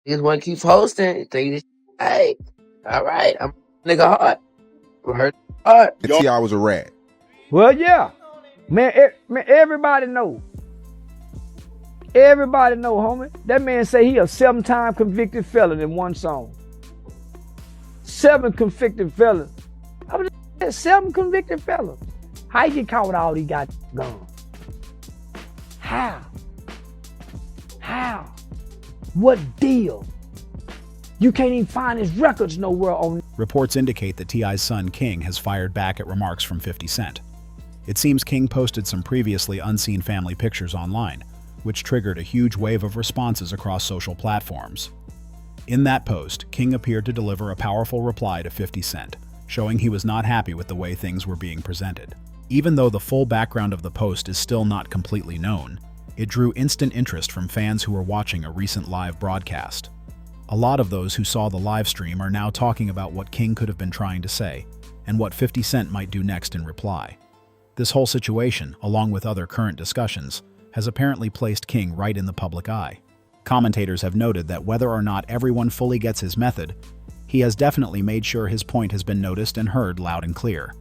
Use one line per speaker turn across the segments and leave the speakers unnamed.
Niggas want to keep posting. Think this, hey, all right, I'm nigga hard. I'm hurt hard.
And T.I. was a rat.
Well, yeah. Man, everybody know. Everybody know, homie. That man say he a 7-time convicted felon in one song. 7 convicted felons. I was just 7 convicted felons. How you get caught with all he got gone? How? What deal? You can't even find his records nowhere on.
Reports indicate that T.I.'s son King has fired back at remarks from 50 Cent. It seems King posted some previously unseen family pictures online, which triggered a huge wave of responses across social platforms. In that post, King appeared to deliver a powerful reply to 50 Cent, showing he was not happy with the way things were being presented. Even though the full background of the post is still not completely known, it drew instant interest from fans who were watching a recent live broadcast. A lot of those who saw the live stream are now talking about what King could have been trying to say, and what 50 Cent might do next in reply. This whole situation, along with other current discussions, has apparently placed King right in the public eye. Commentators have noted that whether or not everyone fully gets his method, he has definitely made sure his point has been noticed and heard loud and clear.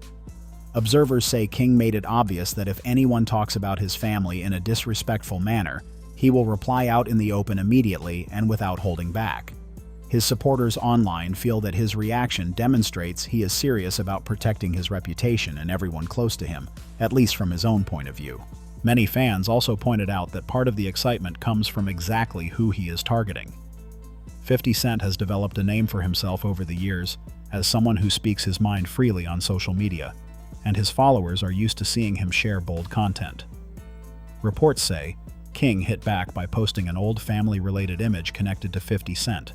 Observers say King made it obvious that if anyone talks about his family in a disrespectful manner, he will reply out in the open immediately and without holding back. His supporters online feel that his reaction demonstrates he is serious about protecting his reputation and everyone close to him, at least from his own point of view. Many fans also pointed out that part of the excitement comes from exactly who he is targeting. 50 Cent has developed a name for himself over the years as someone who speaks his mind freely on social media, and his followers are used to seeing him share bold content. Reports say King hit back by posting an old family-related image connected to 50 Cent,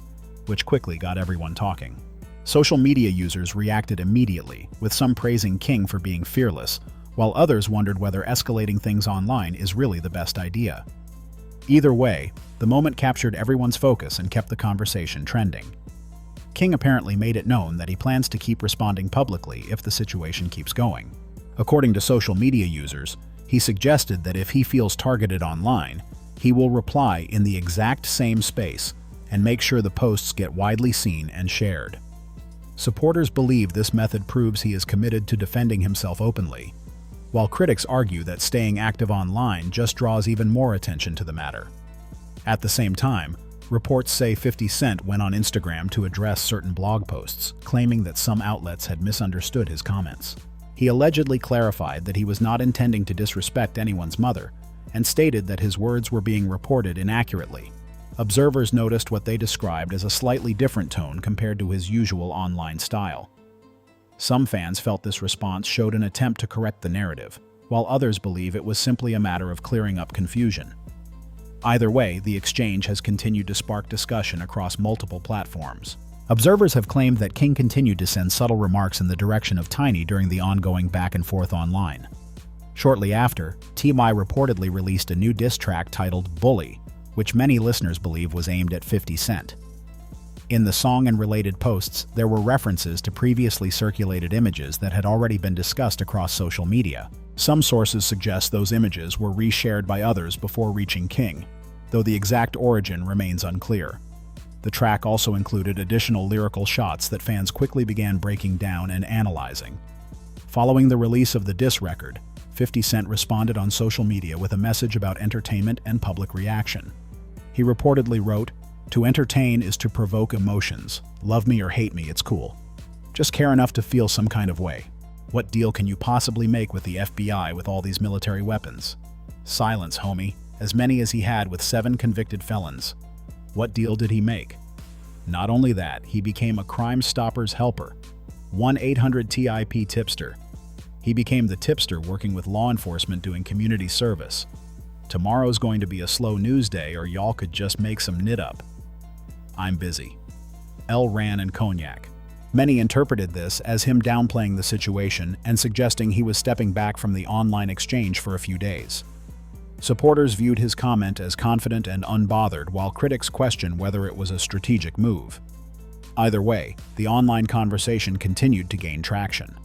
which quickly got everyone talking. Social media users reacted immediately, with some praising King for being fearless, while others wondered whether escalating things online is really the best idea. Either way, the moment captured everyone's focus and kept the conversation trending. King apparently made it known that he plans to keep responding publicly if the situation keeps going. According to social media users, he suggested that if he feels targeted online, he will reply in the exact same space and make sure the posts get widely seen and shared. Supporters believe this method proves he is committed to defending himself openly, while critics argue that staying active online just draws even more attention to the matter. At the same time, reports say 50 Cent went on Instagram to address certain blog posts, claiming that some outlets had misunderstood his comments. He allegedly clarified that he was not intending to disrespect anyone's mother, and stated that his words were being reported inaccurately. Observers noticed what they described as a slightly different tone compared to his usual online style. Some fans felt this response showed an attempt to correct the narrative, while others believe it was simply a matter of clearing up confusion. Either way, the exchange has continued to spark discussion across multiple platforms. Observers have claimed that King continued to send subtle remarks in the direction of Tiny during the ongoing back and forth online. Shortly after, T.I. reportedly released a new diss track titled Bully, which many listeners believe was aimed at 50 Cent. In the song and related posts, there were references to previously circulated images that had already been discussed across social media. Some sources suggest those images were reshared by others before reaching King, though the exact origin remains unclear. The track also included additional lyrical shots that fans quickly began breaking down and analyzing. Following the release of the diss record, 50 Cent responded on social media with a message about entertainment and public reaction. He reportedly wrote, "To entertain is to provoke emotions. Love me or hate me, it's cool. Just care enough to feel some kind of way. What deal can you possibly make with the FBI with all these military weapons? Silence, homie. As many as he had with 7 convicted felons. What deal did he make? Not only that, he became a Crime Stoppers helper, 1-800-TIP tipster. He became the tipster working with law enforcement doing community service. Tomorrow's going to be a slow news day or y'all could just make some nit up. I'm busy. L. Ran and Cognac." Many interpreted this as him downplaying the situation and suggesting he was stepping back from the online exchange for a few days. Supporters viewed his comment as confident and unbothered, while critics questioned whether it was a strategic move. Either way, the online conversation continued to gain traction.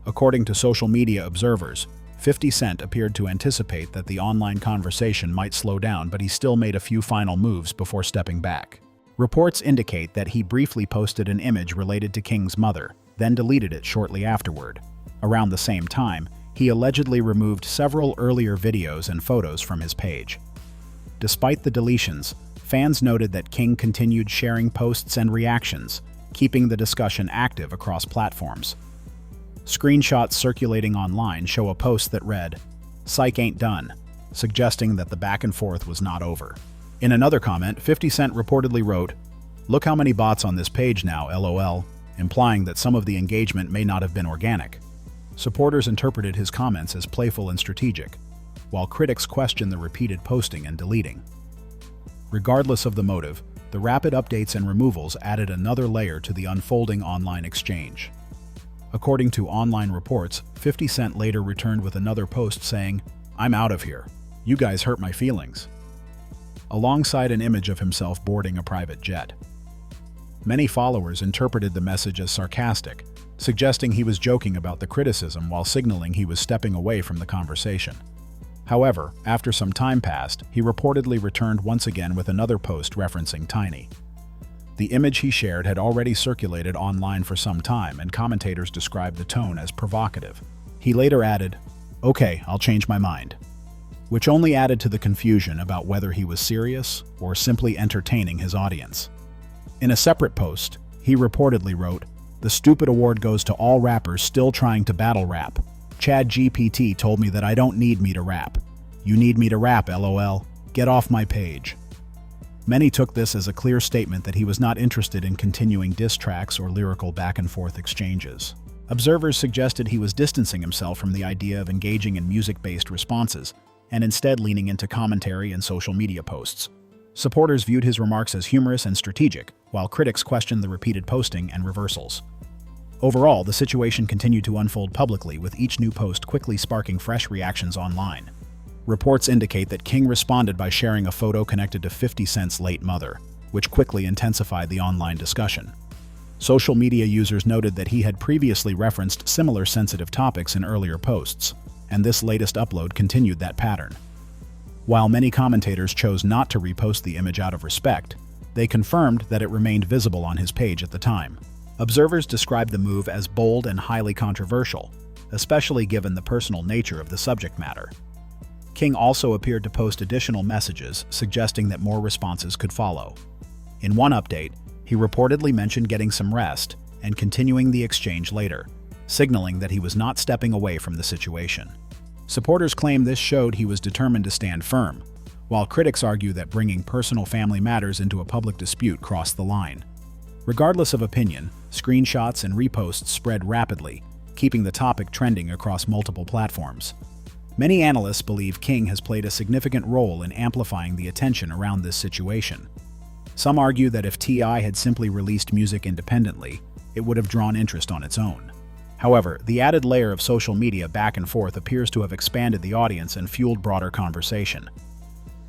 According to social media observers, 50 Cent appeared to anticipate that the online conversation might slow down, but he still made a few final moves before stepping back. Reports indicate that he briefly posted an image related to King's mother, then deleted it shortly afterward. Around the same time, he allegedly removed several earlier videos and photos from his page. Despite the deletions, fans noted that King continued sharing posts and reactions, keeping the discussion active across platforms. Screenshots circulating online show a post that read, "Psych ain't done," suggesting that the back and forth was not over. In another comment, 50 Cent reportedly wrote, "Look how many bots on this page now, LOL," implying that some of the engagement may not have been organic. Supporters interpreted his comments as playful and strategic, while critics questioned the repeated posting and deleting. Regardless of the motive, the rapid updates and removals added another layer to the unfolding online exchange. According to online reports, 50 Cent later returned with another post saying, "I'm out of here. You guys hurt my feelings," alongside an image of himself boarding a private jet. Many followers interpreted the message as sarcastic, suggesting he was joking about the criticism while signaling he was stepping away from the conversation. However, after some time passed, he reportedly returned once again with another post referencing Tiny. The image he shared had already circulated online for some time, and commentators described the tone as provocative. He later added, "Okay, I'll change my mind," which only added to the confusion about whether he was serious or simply entertaining his audience. In a separate post, he reportedly wrote, "The stupid award goes to all rappers still trying to battle rap. Chad GPT told me that I don't need me to rap. You need me to rap, LOL. Get off my page." Many took this as a clear statement that he was not interested in continuing diss tracks or lyrical back-and-forth exchanges. Observers suggested he was distancing himself from the idea of engaging in music-based responses, and instead leaning into commentary and social media posts. Supporters viewed his remarks as humorous and strategic, while critics questioned the repeated posting and reversals. Overall, the situation continued to unfold publicly, with each new post quickly sparking fresh reactions online. Reports indicate that King responded by sharing a photo connected to 50 Cent's late mother, which quickly intensified the online discussion. Social media users noted that he had previously referenced similar sensitive topics in earlier posts, and this latest upload continued that pattern. While many commentators chose not to repost the image out of respect, they confirmed that it remained visible on his page at the time. Observers described the move as bold and highly controversial, especially given the personal nature of the subject matter. King also appeared to post additional messages suggesting that more responses could follow. In one update, he reportedly mentioned getting some rest and continuing the exchange later, signaling that he was not stepping away from the situation. Supporters claim this showed he was determined to stand firm, while critics argue that bringing personal family matters into a public dispute crossed the line. Regardless of opinion, screenshots and reposts spread rapidly, keeping the topic trending across multiple platforms. Many analysts believe King has played a significant role in amplifying the attention around this situation. Some argue that if T.I. had simply released music independently, it would have drawn interest on its own. However, the added layer of social media back and forth appears to have expanded the audience and fueled broader conversation.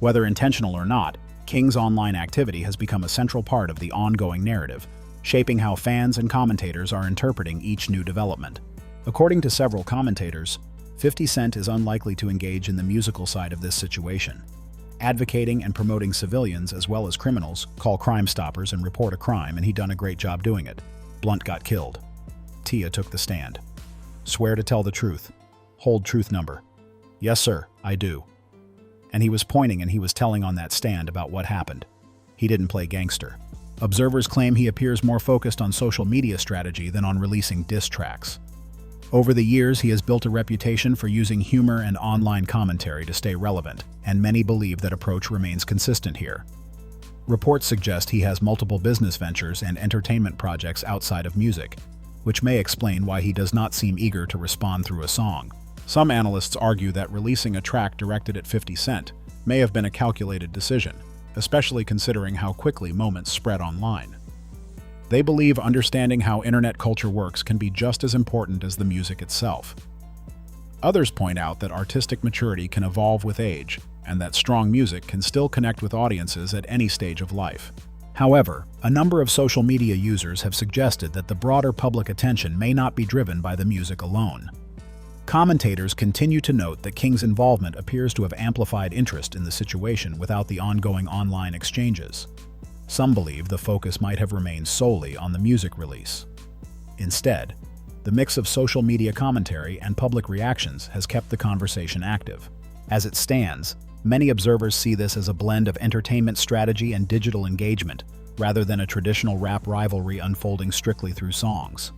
Whether intentional or not, King's online activity has become a central part of the ongoing narrative, shaping how fans and commentators are interpreting each new development. According to several commentators, 50 Cent is unlikely to engage in the musical side of this situation. Advocating and promoting civilians as well as criminals, call Crime Stoppers and report a crime, and he done a great job doing it. Blunt got killed. Tia took the stand. Swear to tell the truth. Hold truth number. Yes, sir, I do. And he was pointing and he was telling on that stand about what happened. He didn't play gangster. Observers claim he appears more focused on social media strategy than on releasing diss tracks. Over the years, he has built a reputation for using humor and online commentary to stay relevant, and many believe that approach remains consistent here. Reports suggest he has multiple business ventures and entertainment projects outside of music, which may explain why he does not seem eager to respond through a song. Some analysts argue that releasing a track directed at 50 Cent may have been a calculated decision, especially considering how quickly moments spread online. They believe understanding how internet culture works can be just as important as the music itself. Others point out that artistic maturity can evolve with age, and that strong music can still connect with audiences at any stage of life. However, a number of social media users have suggested that the broader public attention may not be driven by the music alone. Commentators continue to note that King's involvement appears to have amplified interest in the situation without the ongoing online exchanges. Some believe the focus might have remained solely on the music release. Instead, the mix of social media commentary and public reactions has kept the conversation active. As it stands, many observers see this as a blend of entertainment strategy and digital engagement, rather than a traditional rap rivalry unfolding strictly through songs.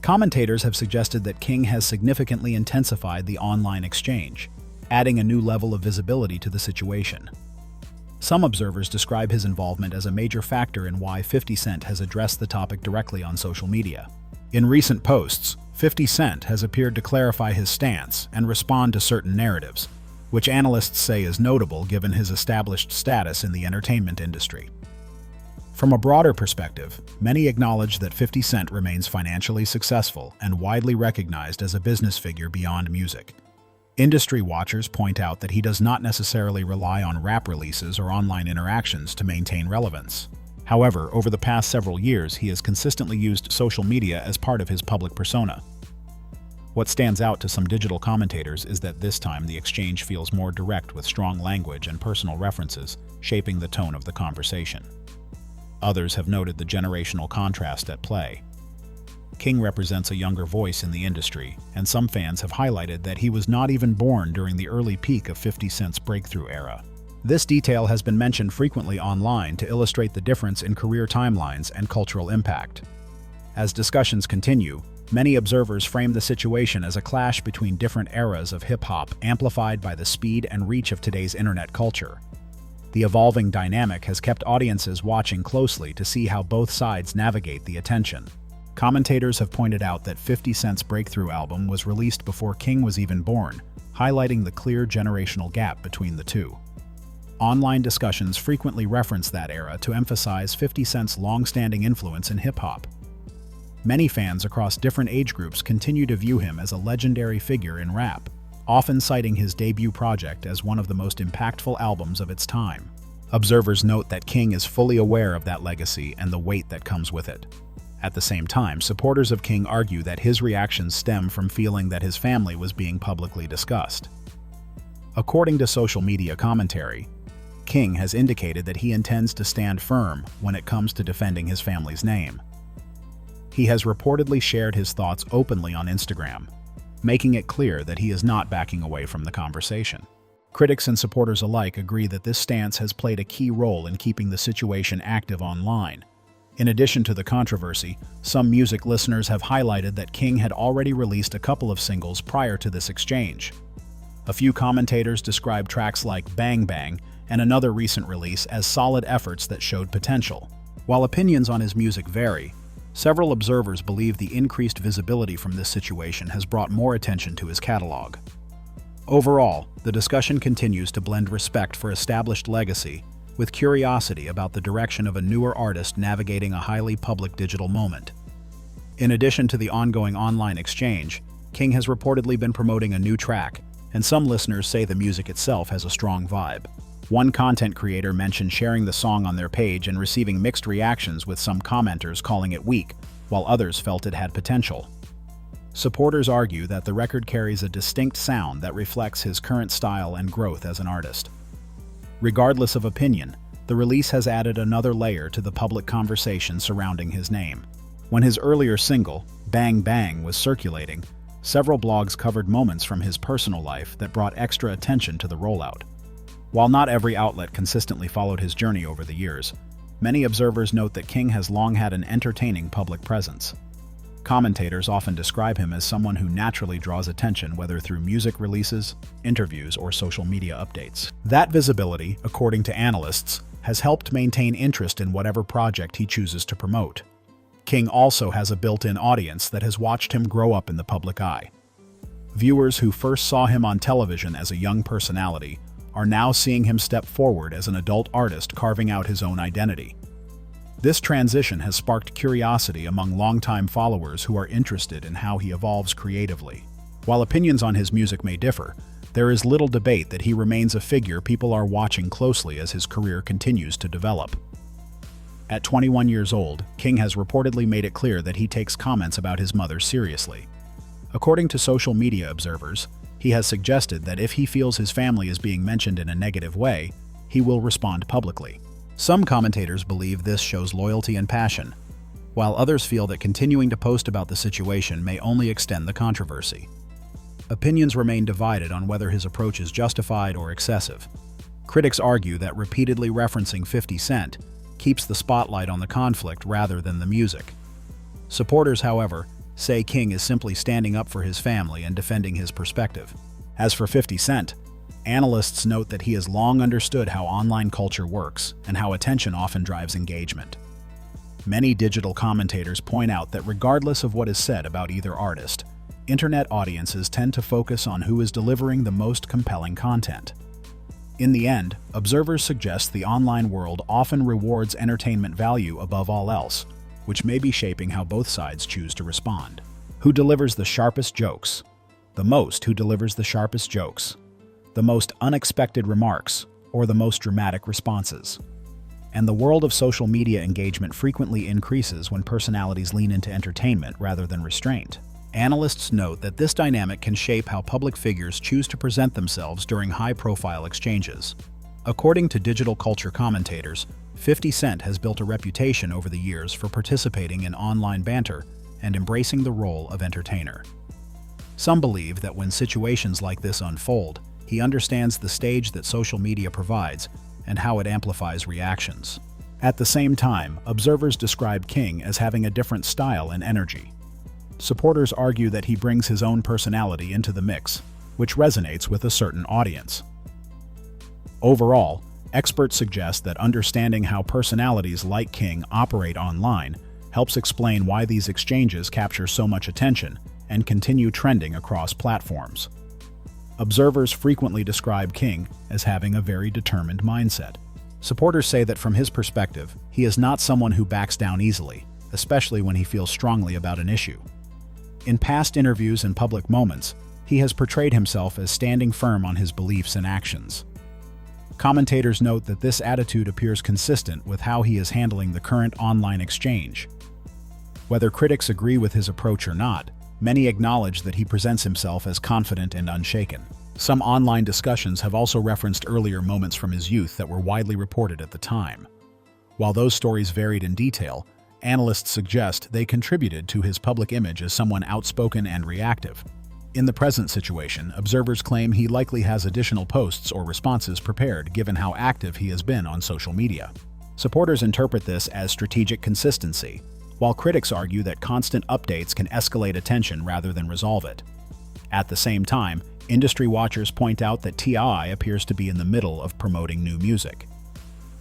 Commentators have suggested that King has significantly intensified the online exchange, adding a new level of visibility to the situation. Some observers describe his involvement as a major factor in why 50 Cent has addressed the topic directly on social media. In recent posts, 50 Cent has appeared to clarify his stance and respond to certain narratives, which analysts say is notable given his established status in the entertainment industry. From a broader perspective, many acknowledge that 50 Cent remains financially successful and widely recognized as a business figure beyond music. Industry watchers point out that he does not necessarily rely on rap releases or online interactions to maintain relevance. However, over the past several years, he has consistently used social media as part of his public persona. What stands out to some digital commentators is that this time the exchange feels more direct with strong language and personal references, shaping the tone of the conversation. Others have noted the generational contrast at play. King represents a younger voice in the industry, and some fans have highlighted that he was not even born during the early peak of 50 Cent's breakthrough era. This detail has been mentioned frequently online to illustrate the difference in career timelines and cultural impact. As discussions continue, many observers frame the situation as a clash between different eras of hip-hop amplified by the speed and reach of today's internet culture. The evolving dynamic has kept audiences watching closely to see how both sides navigate the attention. Commentators have pointed out that 50 Cent's breakthrough album was released before King was even born, highlighting the clear generational gap between the two. Online discussions frequently reference that era to emphasize 50 Cent's long-standing influence in hip-hop. Many fans across different age groups continue to view him as a legendary figure in rap, often citing his debut project as one of the most impactful albums of its time. Observers note that King is fully aware of that legacy and the weight that comes with it. At the same time, supporters of King argue that his reactions stem from feeling that his family was being publicly discussed. According to social media commentary, King has indicated that he intends to stand firm when it comes to defending his family's name. He has reportedly shared his thoughts openly on Instagram, making it clear that he is not backing away from the conversation. Critics and supporters alike agree that this stance has played a key role in keeping the situation active online. In addition to the controversy, some music listeners have highlighted that King had already released a couple of singles prior to this exchange. A few commentators describe tracks like Bang Bang and another recent release as solid efforts that showed potential. While opinions on his music vary, several observers believe the increased visibility from this situation has brought more attention to his catalog. Overall, the discussion continues to blend respect for established legacy with curiosity about the direction of a newer artist navigating a highly public digital moment. In addition to the ongoing online exchange, King has reportedly been promoting a new track, and some listeners say the music itself has a strong vibe. One content creator mentioned sharing the song on their page and receiving mixed reactions, with some commenters calling it weak, while others felt it had potential. Supporters argue that the record carries a distinct sound that reflects his current style and growth as an artist. Regardless of opinion, the release has added another layer to the public conversation surrounding his name. When his earlier single, Bang Bang, was circulating, several blogs covered moments from his personal life that brought extra attention to the rollout. While not every outlet consistently followed his journey over the years, many observers note that King has long had an entertaining public presence. Commentators often describe him as someone who naturally draws attention, whether through music releases, interviews, or social media updates. That visibility, according to analysts, has helped maintain interest in whatever project he chooses to promote. King also has a built-in audience that has watched him grow up in the public eye. Viewers who first saw him on television as a young personality are now seeing him step forward as an adult artist carving out his own identity. This transition has sparked curiosity among longtime followers who are interested in how he evolves creatively. While opinions on his music may differ, there is little debate that he remains a figure people are watching closely as his career continues to develop. At 21 years old, King has reportedly made it clear that he takes comments about his mother seriously. According to social media observers, he has suggested that if he feels his family is being mentioned in a negative way, he will respond publicly. Some commentators believe this shows loyalty and passion, while others feel that continuing to post about the situation may only extend the controversy. Opinions remain divided on whether his approach is justified or excessive. Critics argue that repeatedly referencing 50 Cent keeps the spotlight on the conflict rather than the music. Supporters, however, say King is simply standing up for his family and defending his perspective. As for 50 Cent, analysts note that he has long understood how online culture works and how attention often drives engagement. Many digital commentators point out that regardless of what is said about either artist, internet audiences tend to focus on who is delivering the most compelling content. In the end, observers suggest the online world often rewards entertainment value above all else, which may be shaping how both sides choose to respond. Who delivers the sharpest jokes? Who delivers the sharpest jokes? The most unexpected remarks, or the most dramatic responses? And the world of social media engagement frequently increases when personalities lean into entertainment rather than restraint. Analysts note that this dynamic can shape how public figures choose to present themselves during high-profile exchanges. According to digital culture commentators, 50 Cent has built a reputation over the years for participating in online banter and embracing the role of entertainer. Some believe that when situations like this unfold, he understands the stage that social media provides and how it amplifies reactions. At the same time, observers describe King as having a different style and energy. Supporters argue that he brings his own personality into the mix, which resonates with a certain audience. Overall, experts suggest that understanding how personalities like King operate online helps explain why these exchanges capture so much attention and continue trending across platforms. Observers frequently describe King as having a very determined mindset. Supporters say that from his perspective, he is not someone who backs down easily, especially when he feels strongly about an issue. In past interviews and public moments, he has portrayed himself as standing firm on his beliefs and actions. Commentators note that this attitude appears consistent with how he is handling the current online exchange. Whether critics agree with his approach or not, many acknowledge that he presents himself as confident and unshaken. Some online discussions have also referenced earlier moments from his youth that were widely reported at the time. While those stories varied in detail, analysts suggest they contributed to his public image as someone outspoken and reactive. In the present situation, observers claim he likely has additional posts or responses prepared given how active he has been on social media. Supporters interpret this as strategic consistency, while critics argue that constant updates can escalate attention rather than resolve it. At the same time, industry watchers point out that T.I. appears to be in the middle of promoting new music.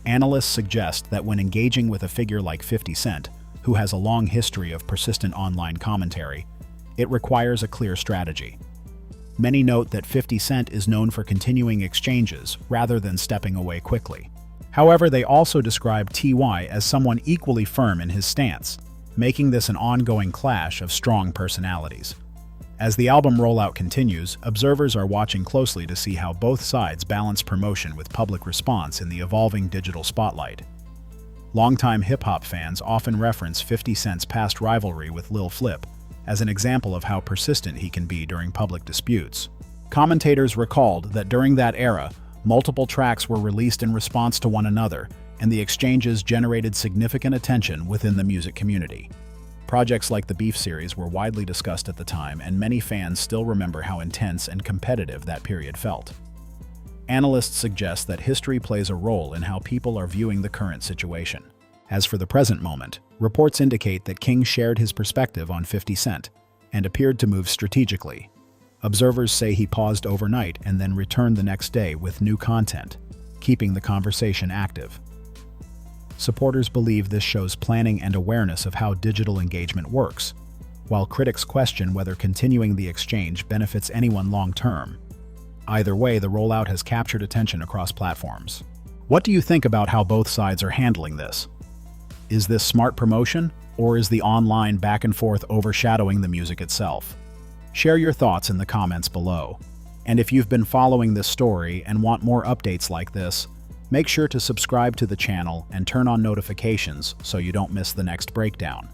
Analysts suggest that when engaging with a figure like 50 Cent, who has a long history of persistent online commentary, it requires a clear strategy. Many note that 50 Cent is known for continuing exchanges rather than stepping away quickly. However, they also describe T.Y. as someone equally firm in his stance, making this an ongoing clash of strong personalities. As the album rollout continues, observers are watching closely to see how both sides balance promotion with public response in the evolving digital spotlight. Longtime hip-hop fans often reference 50 Cent's past rivalry with Lil Flip as an example of how persistent he can be during public disputes. Commentators recalled that during that era, multiple tracks were released in response to one another, and the exchanges generated significant attention within the music community. Projects like the Beef series were widely discussed at the time, and many fans still remember how intense and competitive that period felt. Analysts suggest that history plays a role in how people are viewing the current situation. As for the present moment, reports indicate that King shared his perspective on 50 Cent and appeared to move strategically. Observers say he paused overnight and then returned the next day with new content, keeping the conversation active. Supporters believe this shows planning and awareness of how digital engagement works, while critics question whether continuing the exchange benefits anyone long-term. Either way, the rollout has captured attention across platforms. What do you think about how both sides are handling this? Is this smart promotion, or is the online back and forth overshadowing the music itself? Share your thoughts in the comments below. And if you've been following this story and want more updates like this, make sure to subscribe to the channel and turn on notifications so you don't miss the next breakdown.